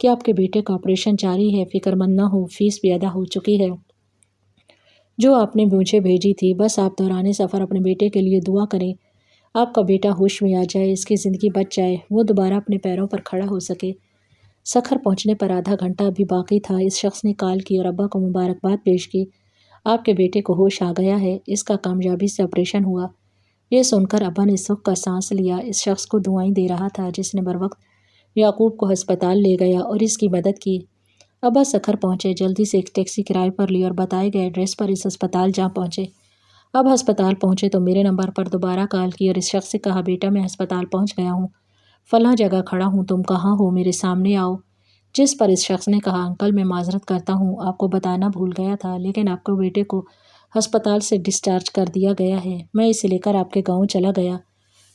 کہ آپ کے بیٹے کا آپریشن جاری ہے، فکر مند نہ ہو، فیس بھی ادا ہو چکی ہے جو آپ نے مجھے بھیجی تھی۔ بس آپ دوران سفر اپنے بیٹے کے لیے دعا کریں، آپ کا بیٹا ہوش میں آ جائے، اس کی زندگی بچ جائے، وہ دوبارہ اپنے پیروں پر کھڑا ہو سکے۔ سکھر پہنچنے پر آدھا گھنٹہ ابھی باقی تھا۔ اس شخص نے کال کی اور ابا کو مبارکباد پیش کی۔ آپ کے بیٹے کو ہوش آ گیا ہے، اس کا کامیابی سے آپریشن ہوا۔ یہ سن کر ابا نے سکھ کا سانس لیا۔ اس شخص کو دعائیں دے رہا تھا جس نے بروقت یعقوب کو ہسپتال لے گیا اور اس کی مدد کی۔ ابا سکھر پہنچے، جلدی سے ایک ٹیکسی کرائے پر لی اور بتائے گئے ایڈریس پر اس ہسپتال جا پہنچے۔ اب ہسپتال پہنچے تو میرے نمبر پر دوبارہ کال کی اور اس شخص سے کہا، بیٹا میں ہسپتال پہنچ گیا ہوں، فلاں جگہ کھڑا ہوں، تم کہاں ہو، میرے سامنے آؤ۔ جس پر اس شخص نے کہا، انکل میں معذرت کرتا ہوں، آپ کو بتانا بھول گیا تھا، لیکن آپ کے بیٹے کو ہسپتال سے ڈسچارج کر دیا گیا ہے، میں اسے لے کر آپ کے گاؤں چلا گیا۔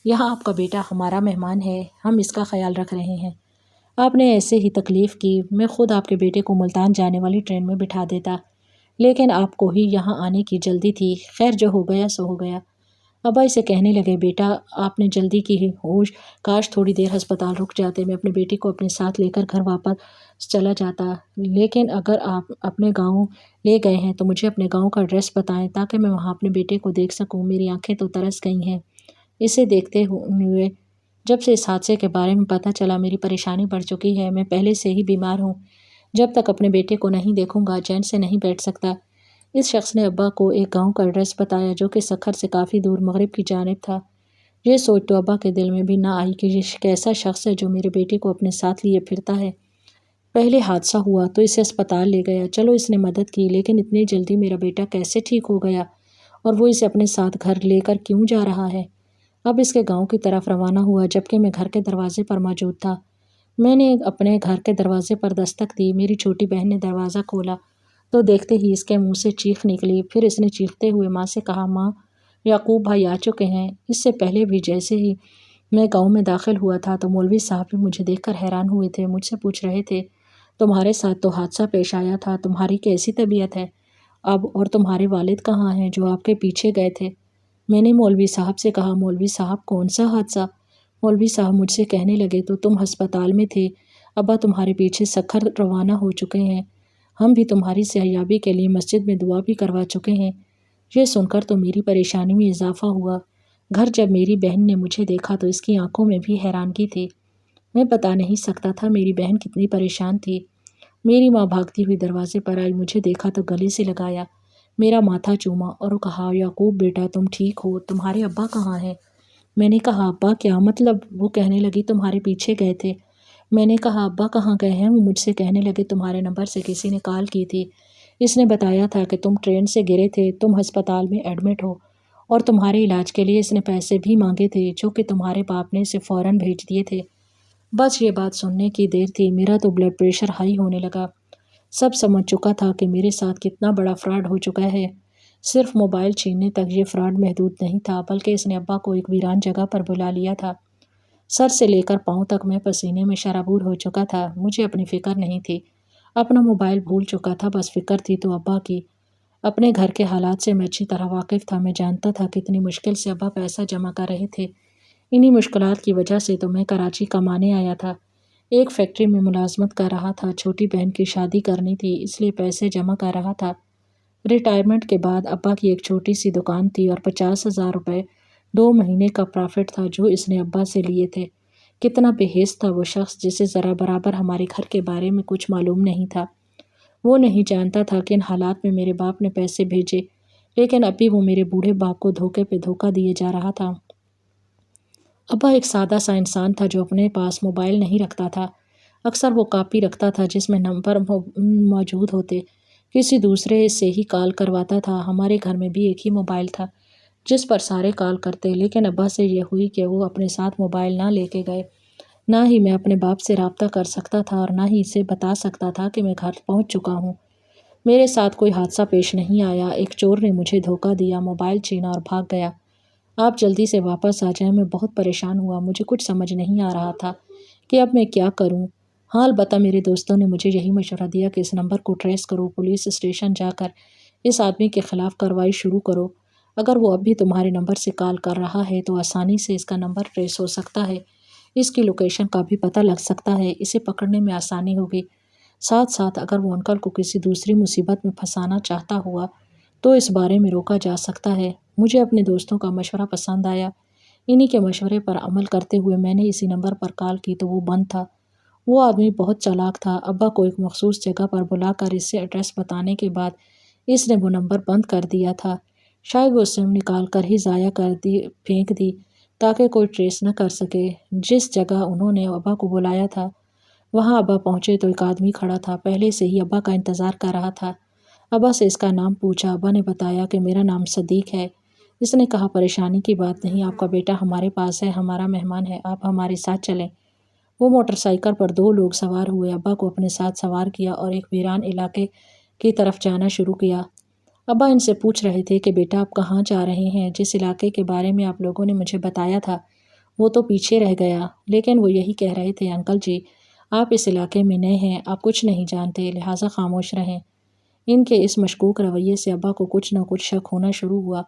یہاں آپ کا بیٹا ہمارا مہمان ہے، ہم اس کا خیال رکھ رہے ہیں۔ آپ نے ایسے ہی تکلیف کی، میں خود آپ کے بیٹے کو ملتان جانے والی ٹرین میں بٹھا دیتا، لیکن آپ کو ہی یہاں آنے کی جلدی تھی، خیر جو ہو گیا سو ہو گیا۔ ابا اسے کہنے لگے، بیٹا آپ نے جلدی کی ہوش، کاش تھوڑی دیر ہسپتال رک جاتے، میں اپنے بیٹے کو اپنے ساتھ لے کر گھر واپس چلا جاتا، لیکن اگر آپ اپنے گاؤں لے گئے ہیں تو مجھے اپنے گاؤں کا ایڈریس بتائیں تاکہ میں وہاں اپنے بیٹے کو دیکھ سکوں، میری آنکھیں تو ترس گئی ہیں اسے دیکھتے ہوئے۔ جب سے اس حادثے کے بارے میں پتہ چلا میری پریشانی بڑھ چکی ہے، میں پہلے سے ہی بیمار ہوں، جب تک اپنے بیٹے کو نہیں دیکھوں گا چین سے نہیں بیٹھ سکتا۔ اس شخص نے ابا کو ایک گاؤں کا ایڈریس بتایا جو کہ سکھر سے کافی دور مغرب کی جانب تھا۔ یہ سوچ تو ابا کے دل میں بھی نہ آئی کہ یہ کیسا شخص ہے جو میرے بیٹے کو اپنے ساتھ لیے پھرتا ہے۔ پہلے حادثہ ہوا تو اسے اسپتال لے گیا، چلو اس نے مدد کی، لیکن اتنی جلدی میرا بیٹا کیسے ٹھیک ہو گیا اور وہ اسے اپنے ساتھ گھر لے کر کیوں جا رہا ہے؟ اب اس کے گاؤں کی طرف روانہ ہوا جبکہ میں گھر کے دروازے پر موجود تھا۔ میں نے اپنے گھر کے دروازے پر دستک دی، میری چھوٹی بہن نے دروازہ کھولا تو دیکھتے ہی اس کے منہ سے چیخ نکلی، پھر اس نے چیختے ہوئے ماں سے کہا، ماں یعقوب بھائی آ چکے ہیں۔ اس سے پہلے بھی جیسے ہی میں گاؤں میں داخل ہوا تھا تو مولوی صاحب بھی مجھے دیکھ کر حیران ہوئے تھے، مجھ سے پوچھ رہے تھے، تمہارے ساتھ تو حادثہ پیش آیا تھا، تمہاری کیسی طبیعت ہے اب، اور تمہارے والد کہاں ہیں جو آپ کے پیچھے گئے تھے؟ میں نے مولوی صاحب سے کہا، مولوی صاحب کون سا حادثہ؟ مولوی صاحب مجھ سے کہنے لگے، تو تم ہسپتال میں تھے، ابا تمہارے پیچھے سکھر روانہ ہو چکے ہیں، ہم بھی تمہاری صحتیابی کے لیے مسجد میں دعا بھی کروا چکے ہیں۔ یہ سن کر تو میری پریشانی میں اضافہ ہوا۔ گھر جب میری بہن نے مجھے دیکھا تو اس کی آنکھوں میں بھی حیرانگی تھی۔ میں بتا نہیں سکتا تھا میری بہن کتنی پریشان تھی۔ میری ماں بھاگتی ہوئی دروازے پر آئی، مجھے دیکھا تو گلے سے لگایا، میرا ماتھا چوما اور کہا، یعقوب بیٹا تم ٹھیک ہو، تمہارے ابا کہاں ہیں؟ میں نے کہا، ابا کیا مطلب؟ وہ کہنے لگی، تمہارے پیچھے گئے تھے۔ میں نے کہا، ابا کہاں گئے ہیں؟ وہ مجھ سے کہنے لگے، تمہارے نمبر سے کسی نے کال کی تھی، اس نے بتایا تھا کہ تم ٹرین سے گرے تھے، تم ہسپتال میں ایڈمٹ ہو اور تمہارے علاج کے لیے اس نے پیسے بھی مانگے تھے جو کہ تمہارے باپ نے اسے فوراً بھیج دیے تھے۔ بس یہ بات سننے کی دیر تھی، میرا تو بلڈ پریشر ہائی ہونے لگا۔ سب سمجھ چکا تھا کہ میرے ساتھ کتنا بڑا فراڈ ہو چکا ہے۔ صرف موبائل چھیننے تک یہ فراڈ محدود نہیں تھا بلکہ اس نے ابا کو ایک ویران جگہ پر بلا لیا تھا۔ سر سے لے کر پاؤں تک میں پسینے میں شرابور ہو چکا تھا، مجھے اپنی فکر نہیں تھی، اپنا موبائل بھول چکا تھا، بس فکر تھی تو ابا کی۔ اپنے گھر کے حالات سے میں اچھی طرح واقف تھا، میں جانتا تھا کتنی مشکل سے ابا پیسہ جمع کر رہے تھے۔ انہی مشکلات کی وجہ سے تو میں کراچی کمانے آیا تھا، ایک فیکٹری میں ملازمت کر رہا تھا، چھوٹی بہن کی شادی کرنی تھی اس لیے پیسے جمع کر رہا تھا۔ ریٹائرمنٹ کے بعد ابا کی ایک چھوٹی سی دکان تھی اور 50,000 روپے 2 مہینے کا پرافٹ تھا جو اس نے ابا سے لیے تھے۔ کتنا بے حس تھا وہ شخص جسے ذرا برابر ہمارے گھر کے بارے میں کچھ معلوم نہیں تھا۔ وہ نہیں جانتا تھا کہ ان حالات میں میرے باپ نے پیسے بھیجے، لیکن اب بھی وہ میرے بوڑھے باپ کو دھوکے پہ دھوکہ دیے جا رہا تھا۔ ابا ایک سادہ سا انسان تھا جو اپنے پاس موبائل نہیں رکھتا تھا، اکثر وہ کاپی رکھتا تھا جس میں نمبر موجود ہوتے، کسی دوسرے سے ہی کال کرواتا تھا۔ ہمارے گھر میں بھی ایک ہی موبائل تھا جس پر سارے کال کرتے، لیکن ابا سے یہ ہوئی کہ وہ اپنے ساتھ موبائل نہ لے کے گئے۔ نہ ہی میں اپنے باپ سے رابطہ کر سکتا تھا اور نہ ہی اسے بتا سکتا تھا کہ میں گھر پہنچ چکا ہوں۔ میرے ساتھ کوئی حادثہ پیش نہیں آیا، ایک چور نے مجھے دھوکہ دیا، موبائل چھینا اور بھاگ گیا۔ آپ جلدی سے واپس آ جائیں، میں بہت پریشان ہوا، مجھے کچھ سمجھ نہیں آ رہا تھا کہ اب میں کیا کروں۔ ہاں البتہ میرے دوستوں نے مجھے یہی مشورہ دیا کہ اس نمبر کو ٹریس کرو، پولیس اسٹیشن جا کر اس آدمی کے خلاف کارروائی شروع کرو، اگر وہ اب بھی تمہارے نمبر سے کال کر رہا ہے تو آسانی سے اس کا نمبر ٹریس ہو سکتا ہے۔ اس کی لوکیشن کا بھی پتہ لگ سکتا ہے، اسے پکڑنے میں آسانی ہوگی۔ ساتھ ساتھ اگر وہ انکل کو کسی دوسری مصیبت میں پھنسانا چاہتا ہوا تو اس بارے میں روکا جا سکتا ہے۔ مجھے اپنے دوستوں کا مشورہ پسند آیا۔ انہی کے مشورے پر عمل کرتے ہوئے میں نے اسی نمبر پر کال کی تو وہ بند تھا۔ وہ آدمی بہت چالاک تھا۔ ابا کو ایک مخصوص جگہ پر بلا کر اس سے ایڈریس بتانے کے بعد اس نے وہ نمبر بند کر دیا تھا۔ شاید وہ سم نکال کر ہی ضائع پھینک دی تاکہ کوئی ٹریس نہ کر سکے۔ جس جگہ انہوں نے ابا کو بلایا تھا وہاں ابا پہنچے تو ایک آدمی کھڑا تھا، پہلے سے ہی ابا کا انتظار کر رہا تھا۔ ابا سے اس کا نام پوچھا۔ ابا نے بتایا کہ میرا نام صدیق ہے۔ اس نے کہا پریشانی کی بات نہیں، آپ کا بیٹا ہمارے پاس ہے، ہمارا مہمان ہے، آپ ہمارے ساتھ چلیں۔ وہ موٹر سائیکل پر 2 لوگ سوار ہوئے، ابا کو اپنے ساتھ سوار کیا اور ایک ویران علاقے کی طرف جانا شروع کیا۔ ابا ان سے پوچھ رہے تھے کہ بیٹا آپ کہاں جا رہے ہیں؟ جس علاقے کے بارے میں آپ لوگوں نے مجھے بتایا تھا وہ تو پیچھے رہ گیا، لیکن وہ یہی کہہ رہے تھے انکل جی آپ اس علاقے میں نئے ہیں، آپ کچھ نہیں جانتے، لہٰذا خاموش رہیں۔ ان کے اس مشکوک رویے سے ابا کو کچھ نہ کچھ شک ہونا شروع ہوا۔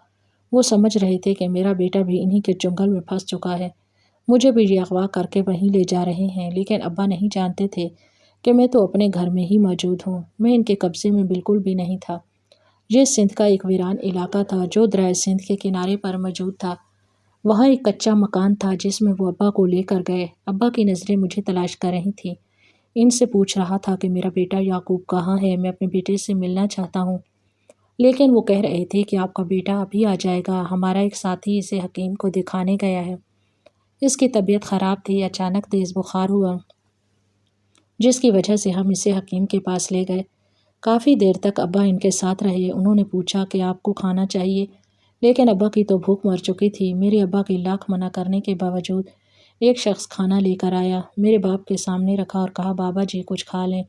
وہ سمجھ رہے تھے کہ میرا بیٹا بھی انہی کے چنگل میں پھنس چکا ہے، مجھے بھی یہ اغوا کر کے وہیں لے جا رہے ہیں، لیکن ابا نہیں جانتے تھے کہ میں تو اپنے گھر میں ہی موجود ہوں، میں ان کے قبضے میں بالکل بھی نہیں تھا۔ یہ سندھ کا ایک ویران علاقہ تھا جو دریائے سندھ کے کنارے پر موجود تھا۔ وہاں ایک کچا مکان تھا جس میں وہ ابا کو لے کر گئے۔ ابا کی نظریں مجھے تلاش کر رہی تھیں۔ ان سے پوچھ رہا تھا کہ میرا بیٹا یعقوب کہاں ہے، میں اپنے بیٹے سے ملنا چاہتا ہوں۔ لیکن وہ کہہ رہے تھے کہ آپ کا بیٹا ابھی آ جائے گا، ہمارا ایک ساتھی اسے حکیم کو دکھانے گیا ہے، اس کی طبیعت خراب تھی، اچانک تیز بخار ہوا جس کی وجہ سے ہم اسے حکیم کے پاس لے گئے۔ کافی دیر تک ابا ان کے ساتھ رہے۔ انہوں نے پوچھا کہ آپ کو کھانا چاہیے، لیکن ابا کی تو بھوک مر چکی تھی۔ میرے ابا کے لاکھ منع کرنے کے باوجود ایک شخص کھانا لے کر آیا، میرے باپ کے سامنے رکھا اور کہا بابا جی کچھ کھا لیں،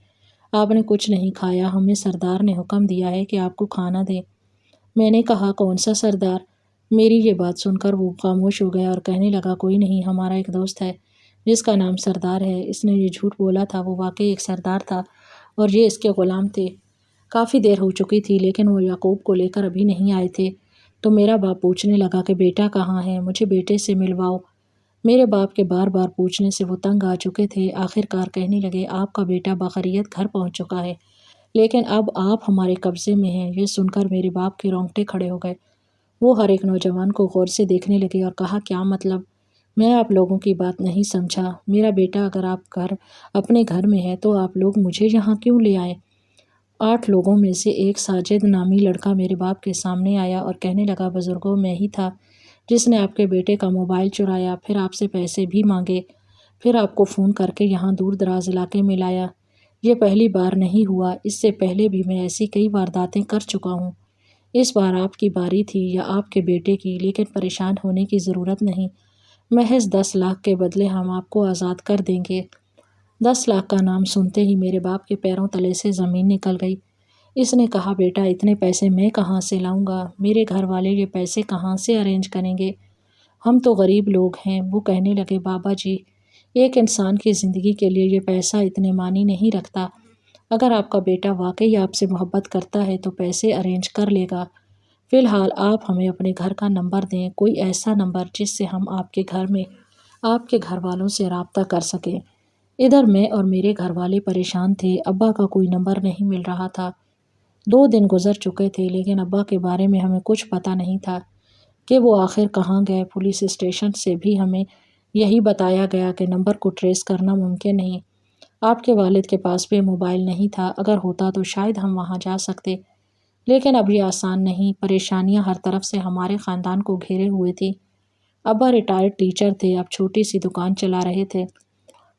آپ نے کچھ نہیں کھایا، ہمیں سردار نے حکم دیا ہے کہ آپ کو کھانا دیں۔ میں نے کہا کون سا سردار؟ میری یہ بات سن کر وہ خاموش ہو گیا اور کہنے لگا کوئی نہیں، ہمارا ایک دوست ہے جس کا نام سردار ہے، اس نے یہ جھوٹ بولا تھا، وہ واقعی ایک سردار تھا اور یہ اس کے غلام تھے۔ کافی دیر ہو چکی تھی لیکن وہ یعقوب کو لے کر ابھی نہیں آئے تھے، تو میرا باپ پوچھنے لگا کہ بیٹا کہاں ہے، مجھے بیٹے سے ملواؤ۔ میرے باپ کے بار بار پوچھنے سے وہ تنگ آ چکے تھے، آخر کار کہنے لگے آپ کا بیٹا بخیریت گھر پہنچ چکا ہے، لیکن اب آپ ہمارے قبضے میں ہیں۔ یہ سن کر میرے باپ کے رونگٹے کھڑے ہو گئے۔ وہ ہر ایک نوجوان کو غور سے دیکھنے لگے اور کہا کیا مطلب؟ میں آپ لوگوں کی بات نہیں سمجھا۔ میرا بیٹا اگر آپ اپنے گھر میں ہے تو آپ لوگ مجھے یہاں کیوں لے آئے؟ 8 لوگوں میں سے ایک ساجد نامی لڑکا میرے باپ کے سامنے آیا اور کہنے لگا بزرگوں میں ہی تھا جس نے آپ کے بیٹے کا موبائل چرایا، پھر آپ سے پیسے بھی مانگے، پھر آپ کو فون کر کے یہاں دور دراز علاقے میں لایا۔ یہ پہلی بار نہیں ہوا، اس سے پہلے بھی میں ایسی کئی وارداتیں کر چکا ہوں۔ اس بار آپ کی باری تھی یا آپ کے بیٹے کی، لیکن پریشان ہونے کی ضرورت نہیں، محض 10 لاکھ کے بدلے ہم آپ کو آزاد کر دیں گے۔ 10 لاکھ کا نام سنتے ہی میرے باپ کے پیروں تلے سے زمین نکل گئی۔ اس نے کہا بیٹا اتنے پیسے میں کہاں سے لاؤں گا، میرے گھر والے یہ پیسے کہاں سے ارینج کریں گے، ہم تو غریب لوگ ہیں۔ وہ کہنے لگے بابا جی ایک انسان کی زندگی کے لیے یہ پیسہ اتنے معنی نہیں رکھتا، اگر آپ کا بیٹا واقعی آپ سے محبت کرتا ہے تو پیسے ارینج کر لے گا، فی الحال آپ ہمیں اپنے گھر کا نمبر دیں، کوئی ایسا نمبر جس سے ہم آپ کے گھر میں آپ کے گھر والوں سے رابطہ کر سکیں۔ ادھر میں اور میرے گھر والے پریشان تھے، ابا کا کوئی نمبر نہیں مل رہا تھا۔ 2 دن گزر چکے تھے لیکن ابا کے بارے میں ہمیں کچھ پتہ نہیں تھا کہ وہ آخر کہاں گئے۔ پولیس اسٹیشن سے بھی ہمیں یہی بتایا گیا کہ نمبر کو ٹریس کرنا ممکن نہیں۔ آپ کے والد کے پاس بھی موبائل نہیں تھا، اگر ہوتا تو شاید ہم وہاں جا سکتے، لیکن اب یہ آسان نہیں، پریشانیاں ہر طرف سے ہمارے خاندان کو گھیرے ہوئے تھی۔ ابا ریٹائرڈ ٹیچر تھے، اب چھوٹی سی دکان چلا رہے تھے۔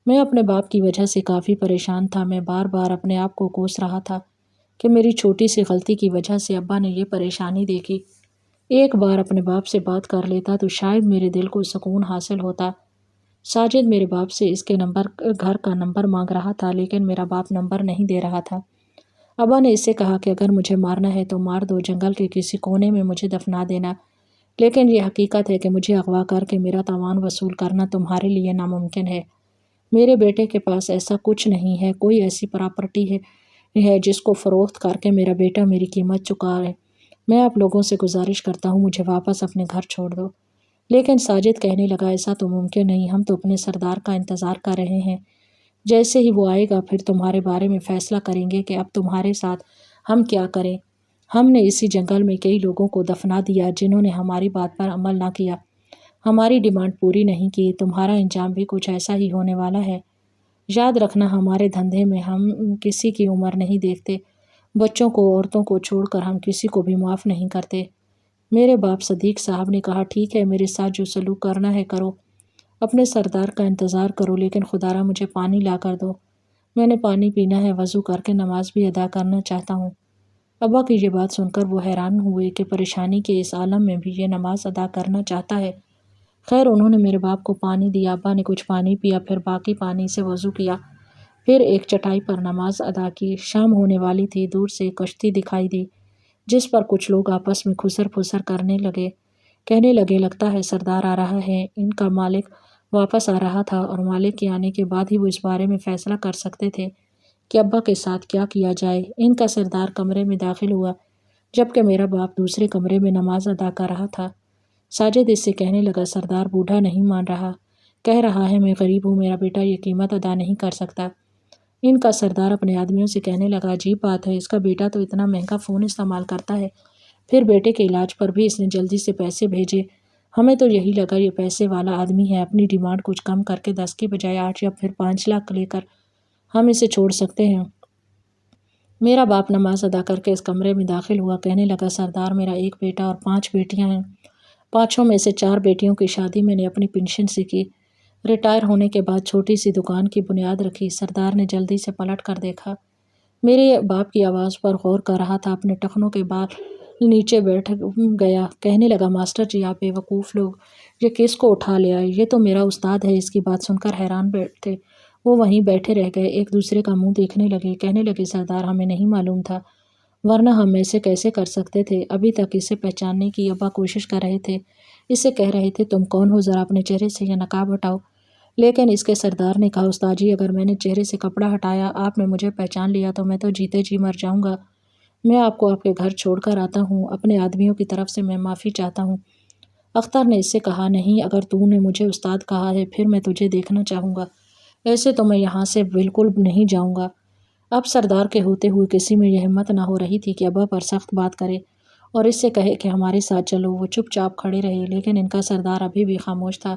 میں اپنے باپ کی وجہ سے کافی پریشان تھا، میں بار بار اپنے آپ کو کوس رہا تھا کہ میری چھوٹی سی غلطی کی وجہ سے ابا نے یہ پریشانی دیکھی۔ ایک بار اپنے باپ سے بات کر لیتا تو شاید میرے دل کو سکون حاصل ہوتا۔ ساجد میرے باپ سے اس کے گھر کا نمبر مانگ رہا تھا لیکن میرا باپ نمبر نہیں دے رہا تھا۔ ابا نے اس سے کہا کہ اگر مجھے مارنا ہے تو مار دو، جنگل کے کسی کونے میں مجھے دفنا دینا، لیکن یہ حقیقت ہے کہ مجھے اغوا کر کے میرا تاوان وصول کرنا تمہارے لیے ناممکن ہے۔ میرے بیٹے کے پاس ایسا کچھ نہیں ہے، کوئی ایسی پراپرٹی ہے جس کو فروخت کر کے میرا بیٹا میری قیمت چکا ہے۔ میں آپ لوگوں سے گزارش کرتا ہوں مجھے واپس اپنے گھر چھوڑ دو۔ لیکن ساجد کہنے لگا ایسا تو ممکن نہیں، ہم تو اپنے سردار کا انتظار کر رہے ہیں، جیسے ہی وہ آئے گا پھر تمہارے بارے میں فیصلہ کریں گے کہ اب تمہارے ساتھ ہم کیا کریں۔ ہم نے اسی جنگل میں کئی لوگوں کو دفنا دیا جنہوں نے ہماری بات پر عمل نہ کیا، ہماری ڈیمانڈ پوری نہیں کی، تمہارا انجام بھی کچھ ایسا ہی ہونے والا ہے۔ یاد رکھنا ہمارے دھندے میں ہم کسی کی عمر نہیں دیکھتے، بچوں کو عورتوں کو چھوڑ کر ہم کسی کو بھی معاف نہیں کرتے۔ میرے باپ صدیق صاحب نے کہا ٹھیک ہے، میرے ساتھ جو سلوک کرنا ہے کرو، اپنے سردار کا انتظار کرو، لیکن خدا را مجھے پانی لا کر دو، میں نے پانی پینا ہے، وضو کر کے نماز بھی ادا کرنا چاہتا ہوں۔ ابا کی یہ بات سن کر وہ حیران ہوئے کہ پریشانی کے اس عالم میں بھی یہ نماز ادا کرنا چاہتا ہے۔ خیر انہوں نے میرے باپ کو پانی دیا، ابا نے کچھ پانی پیا، پھر باقی پانی سے وضو کیا، پھر ایک چٹائی پر نماز ادا کی۔ شام ہونے والی تھی، دور سے ایک کشتی دکھائی دی جس پر کچھ لوگ آپس میں خسر پھسر کرنے لگے، کہنے لگے لگتا ہے سردار آ رہا ہے۔ ان کا مالک واپس آ رہا تھا اور مالک کے آنے کے بعد ہی وہ اس بارے میں فیصلہ کر سکتے تھے کہ ابا کے ساتھ کیا کیا جائے۔ ان کا سردار کمرے میں داخل ہوا جبکہ میرا باپ دوسرے کمرے میں نماز ادا کر رہا تھا۔ ساجد اس سے کہنے لگا سردار بوڑھا نہیں مان رہا، کہہ رہا ہے میں غریب ہوں، میرا بیٹا یہ قیمت ادا نہیں کر سکتا۔ ان کا سردار اپنے آدمیوں سے کہنے لگا عجیب بات ہے، اس کا بیٹا تو اتنا مہنگا فون استعمال کرتا ہے، پھر بیٹے کے علاج پر بھی اس نے جلدی سے پیسے بھیجے، ہمیں تو یہی لگا یہ پیسے والا آدمی ہے، اپنی ڈیمانڈ کچھ کم کر کے 10 کی بجائے 8 یا پھر 5 لاکھ لے کر ہم اسے چھوڑ سکتے ہیں۔ میرا باپ نماز ادا کر کے اس کمرے میں داخل ہوا، کہنے لگا سردار میرا ایک بیٹا اور 5 بیٹیاں ہیں، 5 میں سے 4 بیٹیوں کی شادی میں نے اپنی پنشن سے کی، ریٹائر ہونے کے بعد چھوٹی سی دکان کی بنیاد رکھی۔ سردار نے جلدی سے پلٹ کر دیکھا، میرے باپ کی آواز پر غور کر رہا تھا، اپنے ٹخنوں کے بال نیچے بیٹھ گیا، کہنے لگا ماسٹر جی آپ بے وقوف لوگ، یہ کس کو اٹھا لے آئے، یہ تو میرا استاد ہے۔ اس کی بات سن کر حیران تھے وہ وہیں بیٹھے رہ گئے، ایک دوسرے کا منہ دیکھنے لگے، کہنے لگے سردار ہمیں نہیں معلوم تھا، ورنہ ہم ایسے کیسے کر سکتے تھے۔ ابھی تک اسے پہچاننے کی ابا کوشش کر رہے تھے، اسے کہہ رہے تھے تم کون ہو، ذرا اپنے چہرے سے یہ نقاب ہٹاؤ، لیکن اس کے سردار نے کہا استاد جی اگر میں نے چہرے سے کپڑا ہٹایا، آپ نے مجھے پہچان لیا تو میں تو جیتے جی مر جاؤں گا، میں آپ کو آپ کے گھر چھوڑ کر آتا ہوں، اپنے آدمیوں کی طرف سے میں معافی چاہتا ہوں۔ اختر نے اس سے کہا نہیں، اگر تو نے مجھے استاد کہا ہے پھر میں تجھے دیکھنا چاہوں گا، ایسے تو میں یہاں سے بالکل نہیں جاؤں گا۔ اب سردار کے ہوتے ہوئے کسی میں یہ ہمت نہ ہو رہی تھی کہ ابا پر سخت بات کرے اور اس سے کہے کہ ہمارے ساتھ چلو۔ وہ چپ چاپ کھڑے رہے، لیکن ان کا سردار ابھی بھی خاموش تھا۔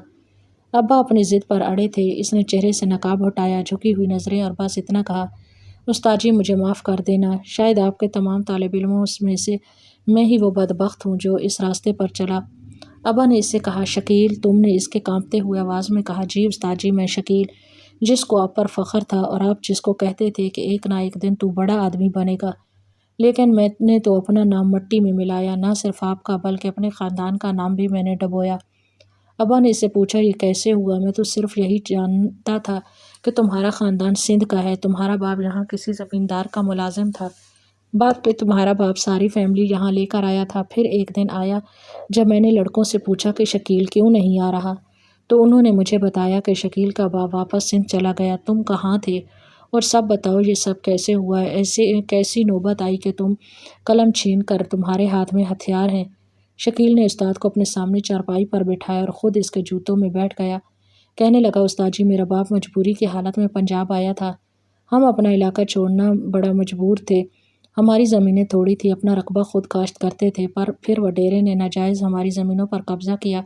ابا اپنی ضد پر اڑے تھے، اس نے چہرے سے نقاب ہٹایا، جھکی ہوئی نظریں اور بس اتنا کہا استاد جی مجھے معاف کر دینا، شاید آپ کے تمام طالب علموں میں سے میں ہی وہ بدبخت ہوں جو اس راستے پر چلا۔ ابا نے اس سے کہا شکیل، تم نے اس کے کانپتے ہوئے آواز میں کہا جی استاد جی میں شکیل، جس کو آپ پر فخر تھا اور آپ جس کو کہتے تھے کہ ایک نہ ایک دن تو بڑا آدمی بنے گا، لیکن میں نے تو اپنا نام مٹی میں ملایا، نہ صرف آپ کا بلکہ اپنے خاندان کا نام بھی میں نے ڈبویا۔ ابا نے اس سے پوچھا یہ کیسے ہوا، میں تو صرف یہی جانتا تھا کہ تمہارا خاندان سندھ کا ہے، تمہارا باپ یہاں کسی زمیندار کا ملازم تھا، بعد پہ تمہارا باپ ساری فیملی یہاں لے کر آیا تھا، پھر ایک دن آیا جب میں نے لڑکوں سے پوچھا کہ شکیل کیوں نہیں آ رہا تو انہوں نے مجھے بتایا کہ شکیل کا باپ واپس سندھ چلا گیا، تم کہاں تھے اور سب بتاؤ یہ سب کیسے ہوا، ایسے کیسی نوبت آئی کہ تم قلم چھین کر تمہارے ہاتھ میں ہتھیار ہیں۔ شکیل نے استاد کو اپنے سامنے چارپائی پر بٹھایا اور خود اس کے جوتوں میں بیٹھ گیا، کہنے لگا استاد جی میرا باپ مجبوری کی حالت میں پنجاب آیا تھا، ہم اپنا علاقہ چھوڑنا بڑا مجبور تھے، ہماری زمینیں تھوڑی تھی، اپنا رقبہ خود کاشت کرتے تھے، پر پھر وڈیرے نے ناجائز ہماری زمینوں پر قبضہ کیا،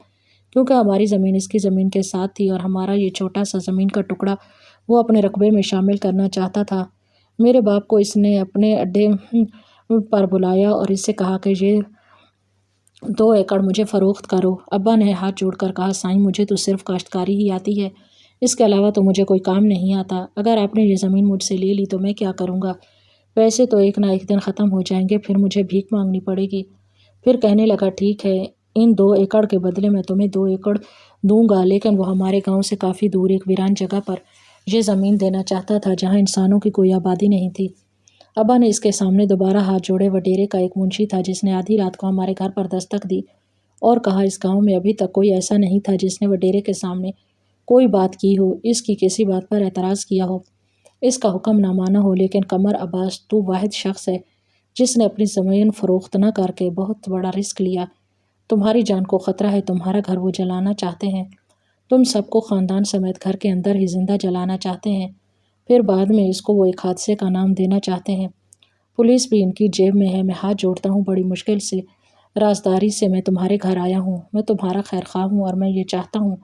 کیونکہ ہماری زمین اس کی زمین کے ساتھ تھی اور ہمارا یہ چھوٹا سا زمین کا ٹکڑا وہ اپنے رقبے میں شامل کرنا چاہتا تھا۔ میرے باپ کو اس نے اپنے اڈے پر بلایا اور اس سے کہا کہ یہ 2 ایکڑ مجھے فروخت کرو۔ ابا نے ہاتھ جوڑ کر کہا سائیں مجھے تو صرف کاشتکاری ہی آتی ہے، اس کے علاوہ تو مجھے کوئی کام نہیں آتا، اگر آپ نے یہ زمین مجھ سے لے لی تو میں کیا کروں گا، پیسے تو ایک نہ ایک دن ختم ہو جائیں گے، پھر مجھے بھیک مانگنی پڑے گی۔ پھر کہنے لگا ٹھیک ہے، ان 2 ایکڑ کے بدلے میں تمہیں 2 ایکڑ دوں گا، لیکن وہ ہمارے گاؤں سے کافی دور ایک ویران جگہ پر یہ زمین دینا چاہتا تھا جہاں انسانوں کی کوئی آبادی نہیں تھی۔ ابا نے اس کے سامنے دوبارہ ہاتھ جوڑے، وڈیرے کا ایک منشی تھا جس نے آدھی رات کو ہمارے گھر پر دستک دی اور کہا اس گاؤں میں ابھی تک کوئی ایسا نہیں تھا جس نے وڈیرے کے سامنے کوئی بات کی ہو، اس کی کسی بات پر اعتراض کیا ہو، اس کا حکم نہ مانا ہو، لیکن قمر عباس تو واحد شخص ہے جس نے اپنی زمین فروخت نہ کر کے بہت بڑا رسک لیا، تمہاری جان کو خطرہ ہے، تمہارا گھر وہ جلانا چاہتے ہیں، تم سب کو خاندان سمیت گھر کے اندر ہی زندہ جلانا چاہتے ہیں، پھر بعد میں اس کو وہ ایک حادثے کا نام دینا چاہتے ہیں۔ پولیس بھی ان کی جیب میں ہے، میں ہاتھ جوڑتا ہوں، بڑی مشکل سے رازداری سے میں تمہارے گھر آیا ہوں، میں تمہارا خیر خواہ ہوں اور میں یہ چاہتا ہوں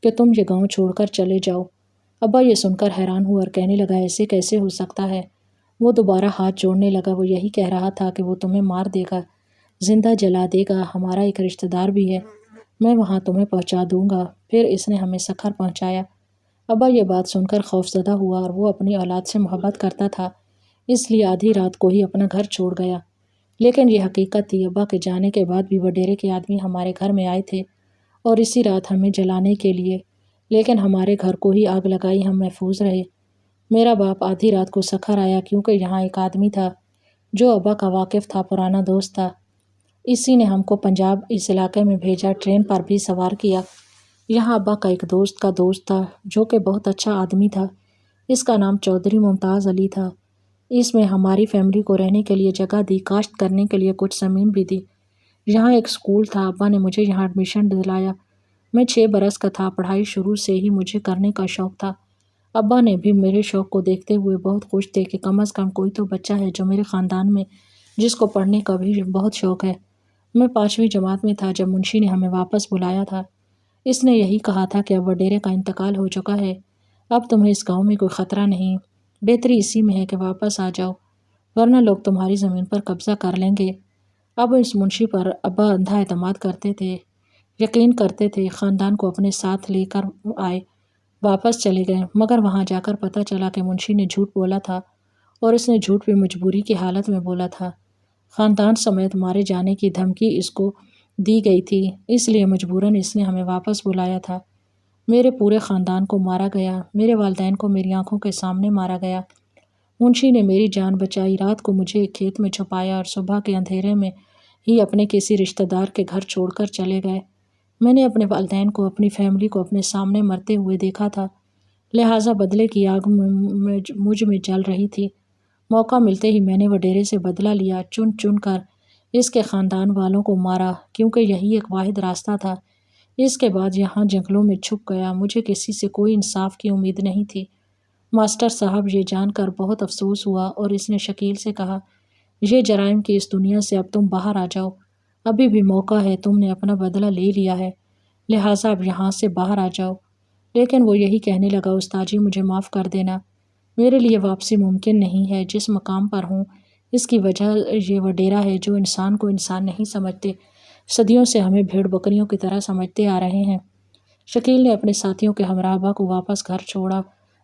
کہ تم یہ گاؤں چھوڑ کر چلے جاؤ۔ ابا یہ سن کر حیران ہوا اور کہنے لگا ایسے کیسے ہو سکتا ہے؟ وہ دوبارہ ہاتھ جوڑنے لگا، وہ یہی کہہ رہا تھا کہ وہ تمہیں مار دے گا، زندہ جلا دے گا، ہمارا ایک رشتہ دار بھی ہے، میں وہاں تمہیں پہنچا دوں گا۔ پھر اس نے ہمیں سکھر پہنچایا۔ ابا یہ بات سن کر خوفزدہ ہوا، اور وہ اپنی اولاد سے محبت کرتا تھا، اس لیے آدھی رات کو ہی اپنا گھر چھوڑ گیا۔ لیکن یہ حقیقت تھی، ابا کے جانے کے بعد بھی وڈیرے کے آدمی ہمارے گھر میں آئے تھے اور اسی رات ہمیں جلانے کے لیے، لیکن ہمارے گھر کو ہی آگ لگائی، ہم محفوظ رہے۔ میرا باپ آدھی رات کو سکھر آیا کیونکہ یہاں ایک آدمی تھا جو ابا کا واقف تھا، پرانا دوست تھا۔ اسی نے ہم کو پنجاب اس علاقے میں بھیجا، ٹرین پر بھی سوار کیا۔ یہاں ابا کا ایک دوست کا دوست تھا جو کہ بہت اچھا آدمی تھا، اس کا نام چودھری ممتاز علی تھا۔ اس میں ہماری فیملی کو رہنے کے لیے جگہ دی، کاشت کرنے کے لیے کچھ زمین بھی دی۔ یہاں ایک سکول تھا، ابا نے مجھے یہاں ایڈمیشن دلایا۔ میں 6 برس کا تھا، پڑھائی شروع سے ہی مجھے کرنے کا شوق تھا۔ ابا نے بھی میرے شوق کو دیکھتے ہوئے بہت خوش تھے کہ کم از کم کوئی تو بچہ ہے جو میرے خاندان میں جس کو پڑھنے کا بھی بہت شوق ہے۔ میں 5ویں جماعت میں تھا جب منشی نے ہمیں واپس بلایا تھا۔ اس نے یہی کہا تھا کہ اب وڈیرے کا انتقال ہو چکا ہے، اب تمہیں اس گاؤں میں کوئی خطرہ نہیں، بہتری اسی میں ہے کہ واپس آ جاؤ، ورنہ لوگ تمہاری زمین پر قبضہ کر لیں گے۔ اب اس منشی پر ابا اندھا اعتماد کرتے تھے، یقین کرتے تھے، خاندان کو اپنے ساتھ لے کر آئے، واپس چلے گئے، مگر وہاں جا کر پتہ چلا کہ منشی نے جھوٹ بولا تھا، اور اس نے جھوٹ بھی مجبوری کی حالت میں بولا تھا۔ خاندان سمیت مارے جانے کی دھمکی اس کو دی گئی تھی، اس لیے مجبوراً اس نے ہمیں واپس بلایا تھا۔ میرے پورے خاندان کو مارا گیا، میرے والدین کو میری آنکھوں کے سامنے مارا گیا۔ منشی نے میری جان بچائی، رات کو مجھے ایک کھیت میں چھپایا اور صبح کے اندھیرے میں ہی اپنے کسی رشتہ دار کے گھر چھوڑ کر چلے گئے۔ میں نے اپنے والدین کو، اپنی فیملی کو اپنے سامنے مرتے ہوئے دیکھا تھا، لہٰذا بدلے کی آگ مجھ میں جل رہی تھی۔ موقع ملتے ہی میں نے وڈیرے سے بدلہ لیا، چن چن کر اس کے خاندان والوں کو مارا، کیونکہ یہی ایک واحد راستہ تھا۔ اس کے بعد یہاں جنگلوں میں چھپ گیا، مجھے کسی سے کوئی انصاف کی امید نہیں تھی۔ ماسٹر صاحب یہ جان کر بہت افسوس ہوا اور اس نے شکیل سے کہا، یہ جرائم کی اس دنیا سے اب تم باہر آ جاؤ، ابھی بھی موقع ہے، تم نے اپنا بدلہ لے لیا ہے، لہٰذا اب یہاں سے باہر آ جاؤ۔ لیکن وہ یہی کہنے لگا، استاد جی مجھے معاف کر دینا، میرے لیے واپسی ممکن نہیں ہے، جس مقام پر ہوں اس کی وجہ یہ وڈیرا ہے جو انسان کو انسان نہیں سمجھتے، صدیوں سے ہمیں بھیڑ بکریوں کی طرح سمجھتے آ رہے ہیں۔ شکیل نے اپنے ساتھیوں کے ہمراہ ابا کو واپس گھر چھوڑا۔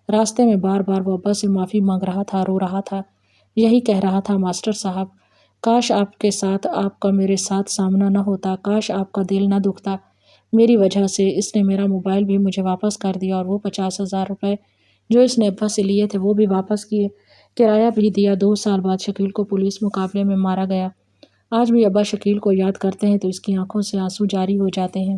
راستے میں بار بار وہ ابا سے معافی مانگ رہا تھا، رو رہا تھا، یہی کہہ رہا تھا، ماسٹر صاحب کاش آپ کے ساتھ آپ کا میرے ساتھ سامنا نہ ہوتا، کاش آپ کا دل نہ دکھتا میری وجہ سے۔ اس نے میرا موبائل بھی مجھے واپس کر دیا اور وہ 50,000 روپے جو اس نے ابا سے لیے تھے وہ بھی واپس کیے، کرایہ بھی دیا۔ 2 سال بعد شکیل کو پولیس مقابلے میں مارا گیا۔ آج بھی ابا شکیل کو یاد کرتے ہیں تو اس کی آنکھوں سے آنسو جاری ہو جاتے ہیں۔